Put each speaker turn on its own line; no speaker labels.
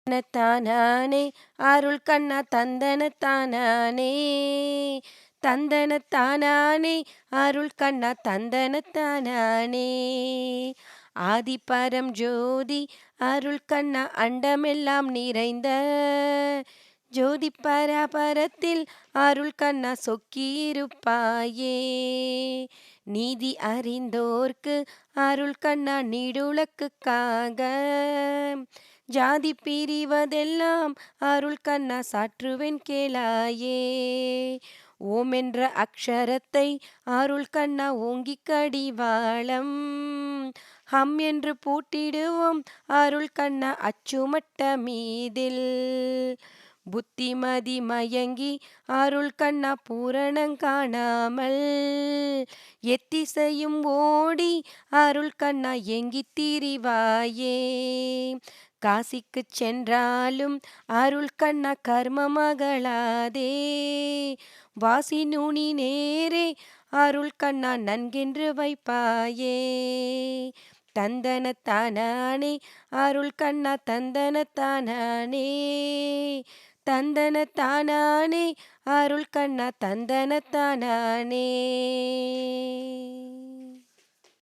தானானே அருள் கண்ணா தந்தனத்தானானே தந்தனத்தானானே அருள் கண்ணா தந்தனத்தானானே ஆதிபரம் ஜோதி அருள் கண்ணா அண்டமெல்லாம் நிறைந்த ஜோதி பரபரத்தில் அருள் கண்ணா சொக்கியிருப்பாயே நீதி அறிந்தோர்க்கு அருள் கண்ணா நீடுலக்குக்காக ஜாதி பிரிவதெல்லாம் அருள் கண்ணா சாற்றுவேன் கேளாயே ஓம் என்ற அக்ஷரத்தை அருள் கண்ணா ஓங்கி கடிவாளம் ஹம் என்று பூட்டிடுவோம் அருள் கண்ணா அச்சுமட்ட மீதில் புத்திமதி மயங்கி அருள் கண்ணா பூரணங்காணாமல் எத்திசையும் ஓடி அருள் கண்ணா எங்கித் திரிவாயே காசிக்குச் சென்றாலும் அருள் கண்ணா கர்மமகளாதே வாசி நுனி நேரே அருள் கண்ணா நன்கென்று வைப்பாயே தந்தனத்தானானே அருள் கண்ணா தந்தனத்தானானே தந்தனத்தானானே அருள் கண்ணா தந்தனத்தானானே.